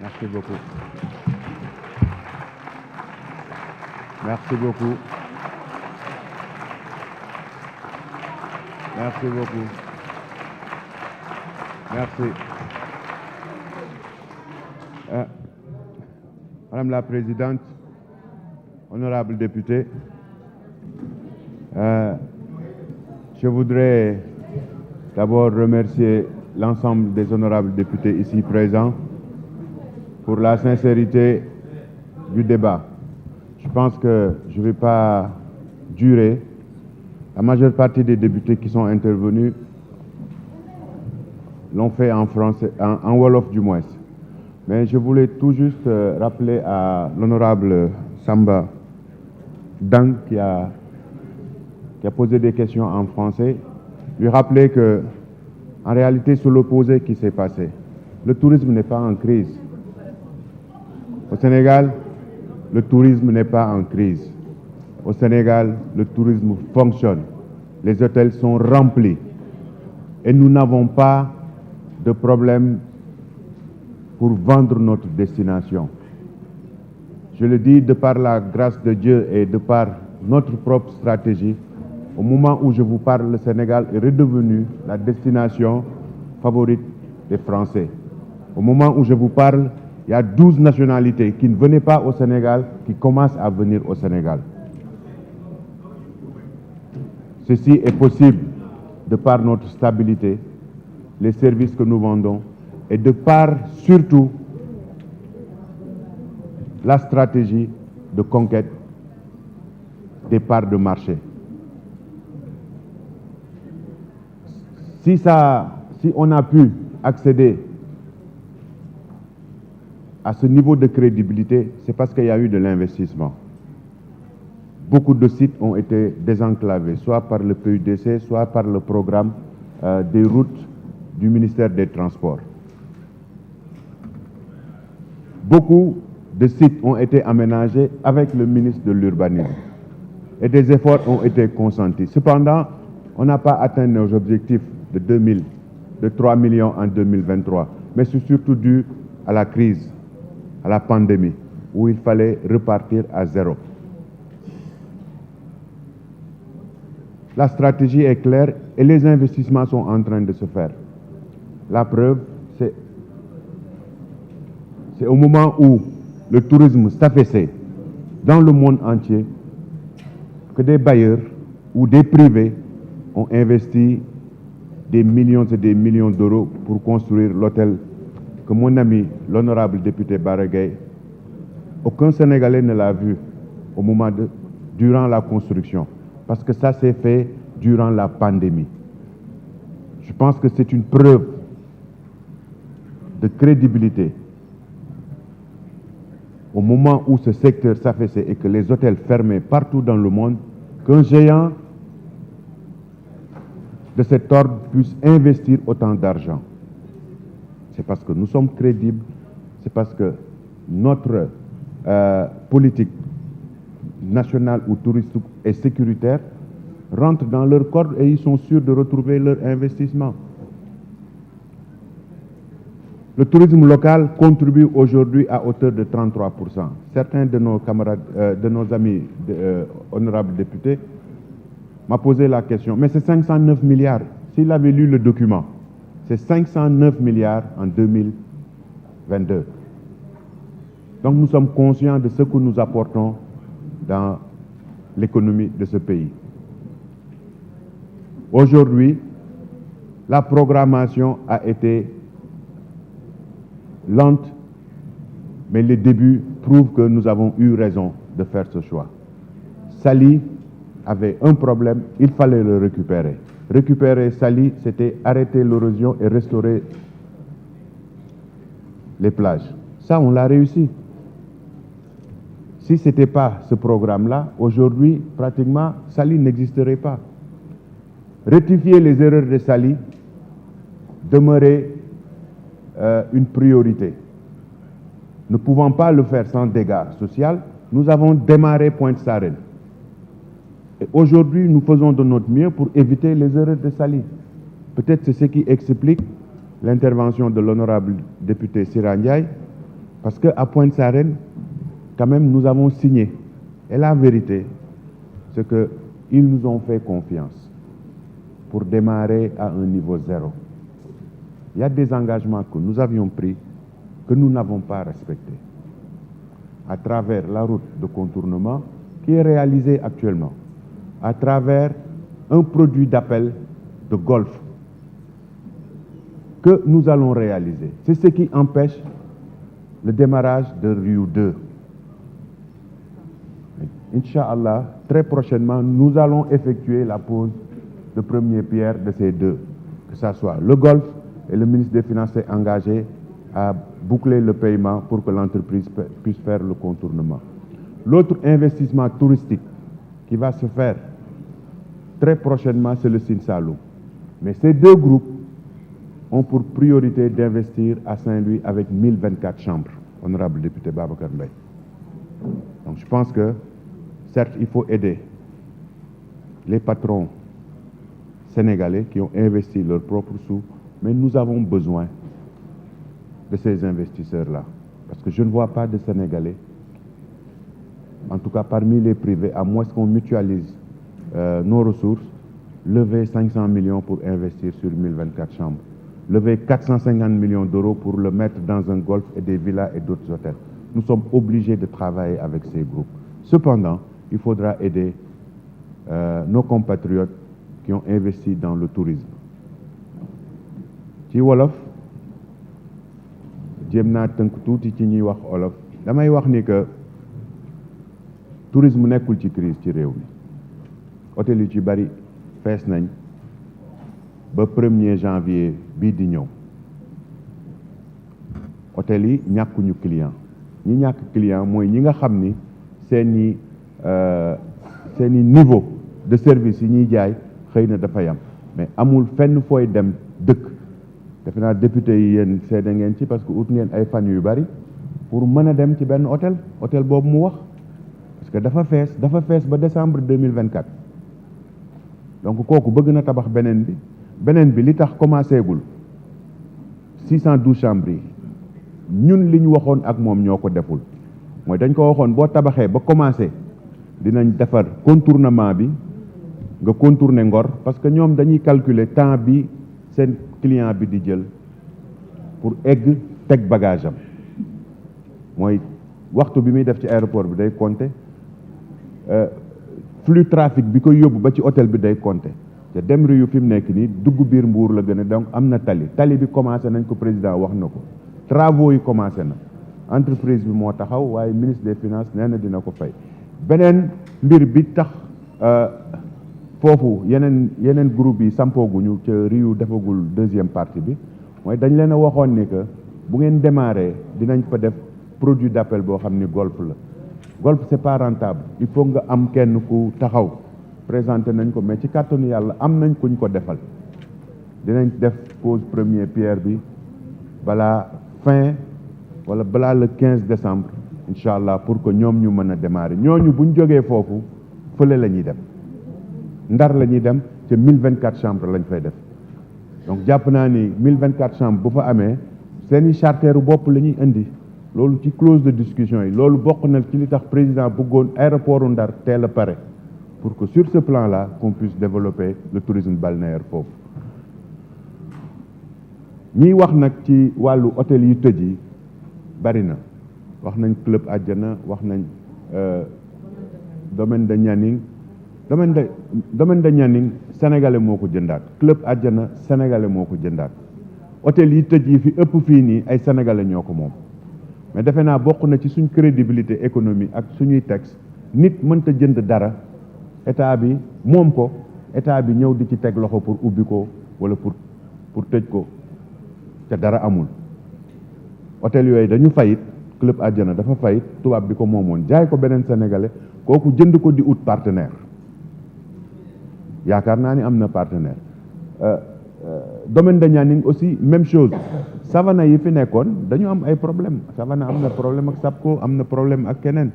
Merci beaucoup. Merci beaucoup. Merci beaucoup. Merci. Madame la Présidente, honorables députés, je voudrais d'abord remercier l'ensemble des honorables députés ici présents pour la sincérité du débat. Je pense que je ne vais pas durer. La majeure partie des députés qui sont intervenus l'ont fait en français, en Wolof du moins. Mais je voulais tout juste rappeler à l'honorable Samba Dang qui a posé des questions en français, lui rappeler que, en réalité, c'est l'opposé qui s'est passé. Le tourisme n'est pas en crise. Au Sénégal, le tourisme n'est pas en crise. Au Sénégal, le tourisme fonctionne. Les hôtels sont remplis. Et nous n'avons pas de problème pour vendre notre destination. Je le dis de par la grâce de Dieu et de par notre propre stratégie. Au moment où je vous parle, le Sénégal est redevenu la destination favorite des Français. Au moment où je vous parle, il y a 12 nationalités qui ne venaient pas au Sénégal, qui commencent à venir au Sénégal. Ceci est possible de par notre stabilité, les services que nous vendons, et de par surtout la stratégie de conquête des parts de marché. Si on a pu accéder à ce niveau de crédibilité, c'est parce qu'il y a eu de l'investissement. Beaucoup de sites ont été désenclavés, soit par le PUDC, soit par le programme des routes du ministère des Transports. Beaucoup de sites ont été aménagés avec le ministre de l'Urbanisme et des efforts ont été consentis. Cependant, on n'a pas atteint nos objectifs de 3 millions en 2023, mais c'est surtout dû à la crise, à la pandémie, où il fallait repartir à zéro. La stratégie est claire et les investissements sont en train de se faire. La preuve, c'est au moment où le tourisme s'affaissait dans le monde entier que des bailleurs ou des privés ont investi des millions et des millions d'euros pour construire l'hôtel que mon ami, l'honorable député Baragay, aucun Sénégalais ne l'a vu durant la construction, parce que ça s'est fait durant la pandémie. Je pense que c'est une preuve de crédibilité. Au moment où ce secteur s'affaissait et que les hôtels fermaient partout dans le monde, qu'un géant de cet ordre puisse investir autant d'argent. C'est parce que nous sommes crédibles, c'est parce que notre politique nationale ou touristique et sécuritaire rentre dans leur corde et ils sont sûrs de retrouver leur investissement. Le tourisme local contribue aujourd'hui à hauteur de 33%. Certains de nos camarades, de nos amis honorables députés m'ont posé la question, mais c'est 509 milliards. S'il avait lu le document, c'est 509 milliards en 2022. Donc nous sommes conscients de ce que nous apportons dans l'économie de ce pays. Aujourd'hui, la programmation a été lente, mais les débuts prouvent que nous avons eu raison de faire ce choix. Saly avait un problème, il fallait le récupérer. Récupérer Saly, c'était arrêter l'érosion et restaurer les plages. Ça, on l'a réussi. Si ce n'était pas ce programme-là, aujourd'hui, pratiquement, Saly n'existerait pas. Rectifier les erreurs de Saly demeurait une priorité. Ne pouvant pas le faire sans dégâts sociaux, nous avons démarré Pointe-Sarène. Et aujourd'hui, nous faisons de notre mieux pour éviter les erreurs de Saly. Peut-être c'est ce qui explique l'intervention de l'honorable député Sira Ndiaye Parce qu'à Pointe-Sarène, quand même, nous avons signé. Et la vérité, c'est qu'ils nous ont fait confiance pour démarrer à un niveau zéro. Il y a des engagements que nous avions pris que nous n'avons pas respectés. À travers la route de contournement qui est réalisée actuellement, à travers un produit d'appel de golf que nous allons réaliser. C'est ce qui empêche le démarrage de Riu 2. Inch'Allah, très prochainement, nous allons effectuer la pose de première pierre de ces deux, que ce soit le golf et le ministre des Finances est engagé à boucler le paiement pour que l'entreprise puisse faire le contournement. L'autre investissement touristique qui va se faire très prochainement, c'est le Sine Saloum. Mais ces deux groupes ont pour priorité d'investir à Saint-Louis avec 1024 chambres, honorable député Babacar Mbaye. Donc je pense que, certes, il faut aider les patrons sénégalais qui ont investi leurs propres sous, mais nous avons besoin de ces investisseurs-là. Parce que je ne vois pas de Sénégalais, en tout cas parmi les privés, à moins qu'on mutualise nos ressources, lever 500 millions pour investir sur 1024 chambres, lever 450 millions d'euros pour le mettre dans un golf et des villas et d'autres hôtels. Nous sommes obligés de travailler avec ces groupes. Cependant, il faudra aider nos compatriotes qui ont investi dans le tourisme. Ci wolof jéem naa tënk tuuti ci ñuy wax wolof damay wax ni que tourisme nekkul ci crise ci réew mi hôtel yu ci bari fees nañ ba 1er janvier bii di ñëw hôtel yi ñàkkuñu client ñi ñàkk client mooy ñi nga xam ni seeni niveau de service yi ñuy jaay xëy na dafa yam mais amul fenn fooy dem dëkk defe naa député yi yéen seede ngeen ci parce que ut ngeen ay fan yu bari pour mën a dem ci benn hôtel boobu mu wax parce que dafa fees ba décembre 2024 donc kooku bëgg na tabax beneen bi li tax commencé gul 612 chambres yi ñun li ñu waxoon ak moom ñoo ko deful mooy dañ ko waxoon boo tabaxee ba commencé dinañ defar contournement bi nga contourner Ngor parce que ñoom dañuy calculer temps bi seen client bi di jël pour egg teg bagage am mooy waxtu bi muy def ci aéroport bi day compter flux trafic bi koy yóbbu ba ci hôtel bi day compter te dem Riu fi mu nekk nii dugg biir Mbuur la gën a donc am na tali bi commencé nañ ko président wax na ko travaux yi commencé na entreprise bi moo taxaw waaye ministre des finances nee na dina ko fay beneen mbir bi tax foofu yeneen groupe yi sampooguñu ca Riu defagul deuxième partie bi mooy dañ leen a waxoon ni que bu ngeen démarrer dinañ fa def produit d'appel boo xam ni golf la golf c'est pas rentable il faut nga am kenn ku taxaw présenté nañ ko mais ci kàttanu yàlla am nañ kuñ ko defal dinañ def pose première pierre bi balaa le 15 décembre incha allah pour que ñoom ñu mën a démarrer ñooñu buñ jógee foofu fële la ñuy dem Ndar la ñuy dem te 1024 chambres lañ fay def donc jàpp naa ni 1024 chambres bu fa amee seeni charteru bopp la ñuy indi loolu ci clause de discussion yi loolu bokk na ci li tax président bëggoon aéroport u Ndar teel a pare pour que sur ce plan-là qu'on puisse développer le tourisme balnéaire foofu ñiy wax nag ci wàllu hôtel yu tëj yi bari na wax nañ Club Àjjana wax nañ domaine de Nianing domaine de Nianing sénégalais moo ko jëndaat Club Àjjana sénégalais moo ko jëndaat hôtel yi tëj yi fi ëpp fii nii ay sénégalais ñoo ko moom mais defe naa bokk na ci suñ crédibilité économique ak suñuy texte nit mënta jënd dara état bi moom ko état bi ñëw di ci teg loxo pour ubbi ko wala pour tëj ko te dara amul hôtel yooyu dañu fayit Club Àjjana dafa fayit tubaab bi ko moomoon jaay ko beneen sénégalais kooku jënd ko di ut partenaire yaakaar naa ni am na partenaire domaine de Nianing aussi même chose Savana yi fi nekkoon dañu am ay problème Savana am na problème ak SAPCO am na problème ak keneen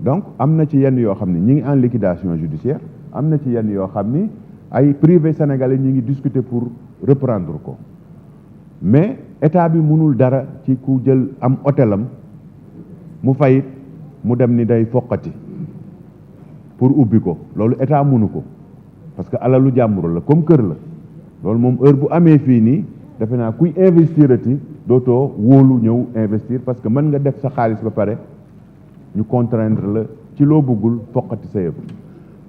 donc am na ci yenn yoo xam ne ñi ngi en liquidation judiciaire am na ci yenn yoo xam ni ay privé sénégalais ñi ngi discuter pour reprendre ko mais état bi mënul dara ci ku jël am hôtelam mu fayit mu dem ni day foqati pour ubbi ko loolu état mënu ko parce que alalu jàmbur la comme kër la loolu moom heure bu amee fii nii defe naa kuy investirati dootoo wóolu ñëw investir parce que mën nga def sa xaalis ba pare ñu contraindre la ci loo bëggul foqati sa yëf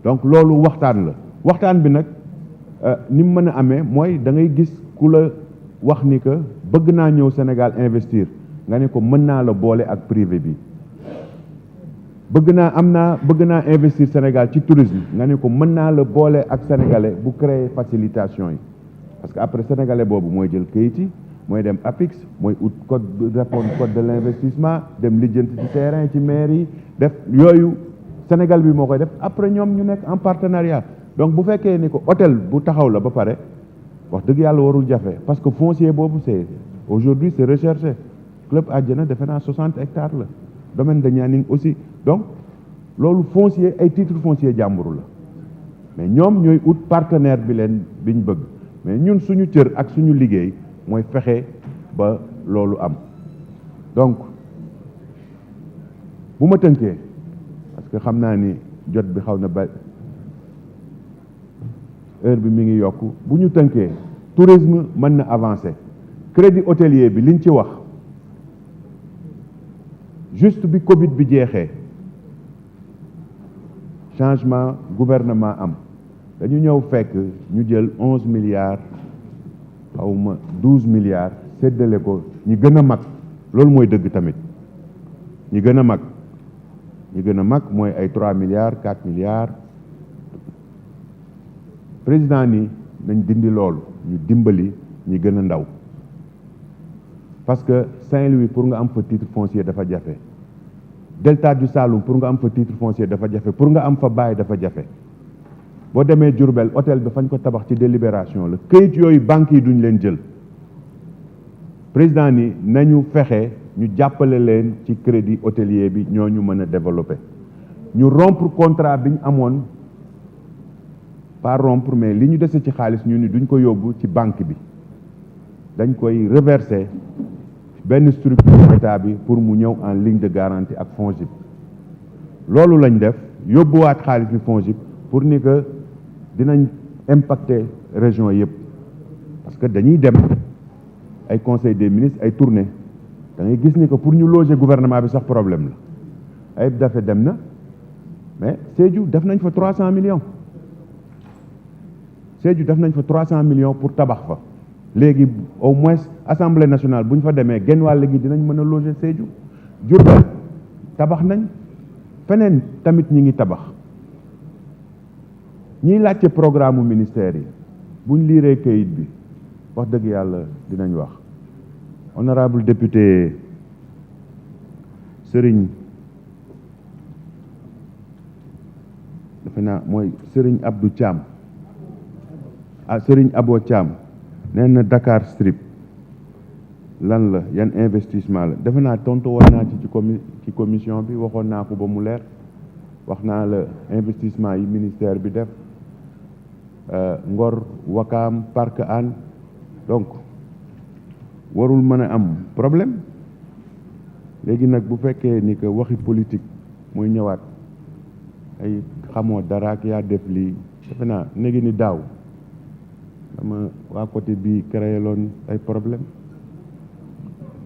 donc loolu waxtaan la waxtaan bi nag ni mu mën a amee mooy da ngay gis ku la wax ni que bëgg naa ñëw Sénégal investir nga ne ko mën naa la boole ak privé bi bëgg naa investir Sénégal ci tourisme nga ne ko mën naa la boole ak sénégalais bu créer facilitation yi parce que après sénégalais boobu mooy jël kayit yi mooy dem APIX mooy ut code de l'investissement dem lijjanti ci terrain ci maire yi def yooyu Sénégal bi moo koy def après ñoom ñu nekk en partenariat donc bu fekkee ni ko hôtel bu taxaw la ba pare wax dëgg yàlla warul jafe parce que foncier boobu aujourd'hui c'est recherché club Àjjana defe naa 60 hectares la domaine de Nianing aussi donc loolu foncier ay titre foncier jàmburu la mais ñoom ñooy ut partenaire biñ bëgg mais ñun suñu cër ak suñu liggéey mooy fexe ba loolu am donc bu ma tënkee parce que xam naa ni jot bi xaw na ba heure bi mi ngi yokk bu ñu tënkee tourisme mën na avancer crédit hôtelier bi liñ ci wax juste bi Covid bi jeexee changement gouvernement am dañu ñëw fekk ñu jël 11 milliards xawma 12 milliards séddale ko ñi gën a mag loolu mooy dëgg tamit ñi gën a mag mooy ay 3 milliards 4 milliards président ni nañ dindi loolu ñu dimbali ñi gën a ndaw parce que Saint-Louis pour nga am fa titre foncier dafa jafe Delta du Saloum pour nga am fa titre foncier dafa jafe pour nga am fa bail dafa jafe boo demee Diourbel hôtel bi fañ ko tabax ci délibération la këyit yooyu banques yi duñ leen jël président ni nañu fexe ñu jàppale leen ci crédit hôtelier bi ñooñu mën a développer ñu rompre contrat bi ñu amoon pas rompre mais li ñu dese ci xaalis ñu ni duñ ko yóbbu ci banque bi dañ koy reverser benn structure état bi pour mu ñëw en ligne de garantie ak FONGIP loolu lañ def yóbbuwaat xaalis bi FONGIP pour ni que dinañ impacter région yëpp parce que dañuy dem ay conseil des ministres ay tournée da ngay gis ni que pour ñu loger gouvernement bi sax problème la ay dafe dem na mais Sédhiou def nañ fa 300 millions pour tabax fa léegi au moins assemblée nationale bu ñu fa demee genn wàll gi dinañ mën a loger Sédhiou Diourbel tabax nañ feneen tamit ñi ngi tabax ñiy laajte programme ministère yi buñ liiree kayit bi wax dëgg yàlla dinañ wax honorable député Serigne defe naa mooy Serigne Abdou Thiam Serigne Abo Thiam nee na Dakar Strip lan la yan investissement la defe naa tontu woon naa ci commission bi waxoon naa ko ba mu leer wax naa la investissement yi ministère bi def Ngor Wakaam Parc Hann donc warul mën a am problème léegi nag bu fekkee ni que waxi politique mooy ñëwaat ay xamoo dara ak yaa def lii defe naa néegi ni daaw dama waa côté bii créé loon ay problème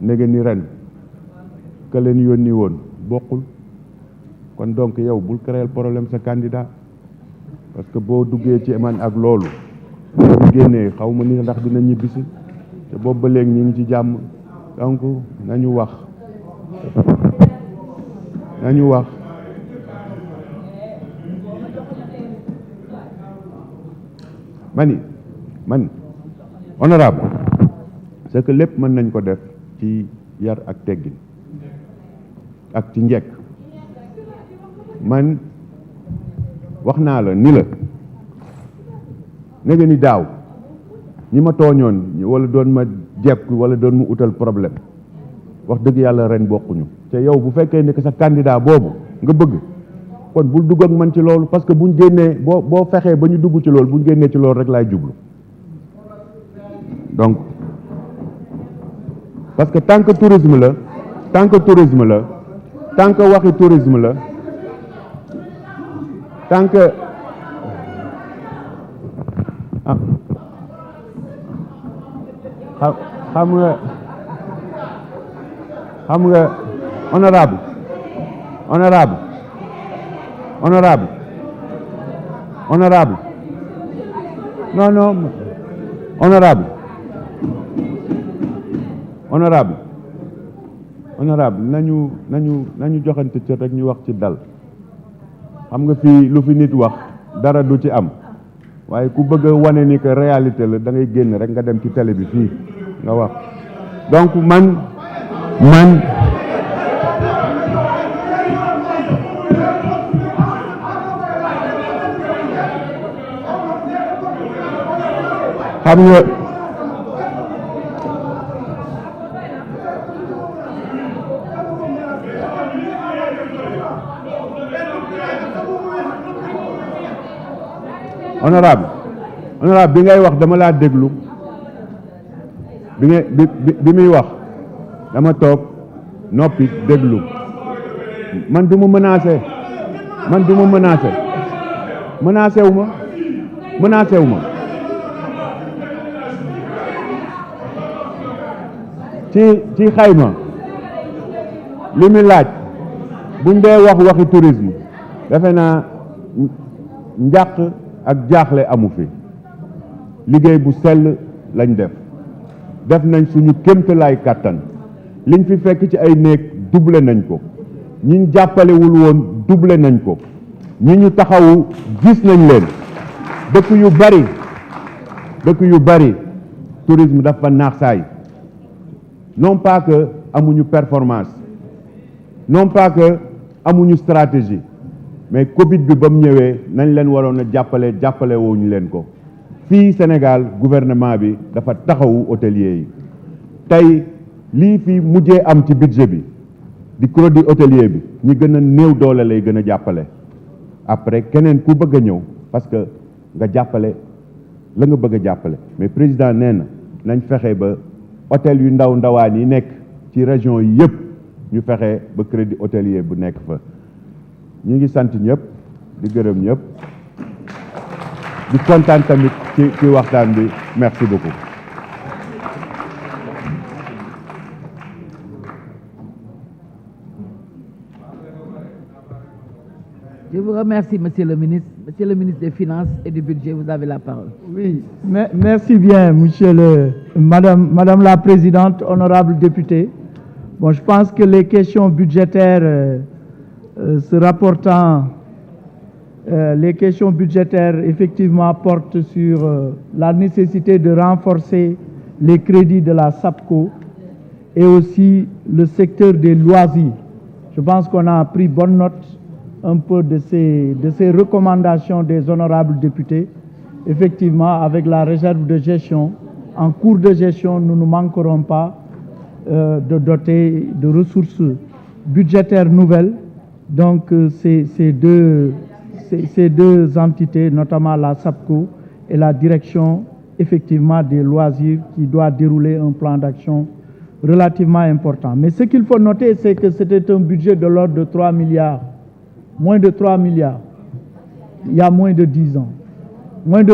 néegi ni ren ka leen yónni woon bokkul kon donc yow bul créer problème sa candidat parce que boo duggee ci man ak loolu bu génnee xaw ma ni ndax dina ñibbisi te boobu ba léegi ñu ngi ci jàmm donc nañu wax man honorable c'est que lépp mën nañ ko def ci yar ak teggin ak ci njekk man wax naa la ni la nga ni daaw ñi ma tooñoon wala doon ma jekku wala doon mu utal problème wax dëgg yàlla ren bokkuñu te yow bu fekkee ne que sa candidat boobu nga bëgg kon bul dugg ak man ci loolu parce que buñ génnee boo fexee ba ñu dugg ci loolu buñ génnee ci loolu rek laay jublu donc parce que tant que tourisme la tant que waxi tourisme la tant que xam nga honorable non honorable nañu joxante cër rek ñu wax ci dal xam nga fii lu fi nit wax dara du ci am waaye ku bëgg a wane ni que réalité la da ngay génn rek nga dem ci télé bi fii nga wax donc man xam nga honorable bi ngay wax dama laa déglu bi muy wax dama toog noppi déglu man du ma menacé menacé wu ma ci xayma li muy laaj buñ dee waxi tourisme defe naa njàq ak jaaxle amu fi liggéey bu sell lañ def nañ suñu kéemtalaay kàttan liñ fi fekk ci ay néeg doublé nañ ko ñi jàppalewul woon doublé nañ ko ñi ñu taxawu gis nañ leen dëkk yu bari tourisme dafa naax saay non pas que amuñu performance non pas que amuñu stratégie mais Covid bi ba mu ñëwee nañ leen waroon a jàppale wuñu leen ko fii Sénégal gouvernement bi dafa taxawu hôteliers yi tey lii fi mujjee am ci budget bi di crédit hôtelier bi ñi gën a néew doole lay gën a jàppale après keneen ku bëgg a ñëw parce que nga jàppale la nga bëgg a jàppale mais président nee na nañ fexe ba hôtel yu ndawaan yi nekk ci région yi yëpp ñu fexe ba crédit hôtelier bu nekk fa ñu ngi sant ñëpp di gërëm ñëpp di kontaan tamit ci waxtaan bi merci beaucoup. Je vous remercie, Monsieur le ministre. Monsieur le ministre des Finances et du Budget, vous avez la parole. Oui, merci bien, Madame la Présidente, honorable député. Bon, je pense que les questions budgétaires se rapportant, les questions budgétaires effectivement portent sur la nécessité de renforcer les crédits de la SAPCO et aussi le secteur des loisirs. Je pense qu'on a pris bonne note un peu de ces recommandations des honorables députés. Effectivement, avec la réserve de gestion, en cours de gestion, nous ne manquerons pas de doter de ressources budgétaires nouvelles. Donc, ces deux entités, notamment la SAPCO et la direction, effectivement, des loisirs, qui doit dérouler un plan d'action relativement important. Mais ce qu'il faut noter, c'est que c'était un budget de l'ordre de 3 milliards. Moins de 3 milliards, il y a moins de 10 ans. Moins de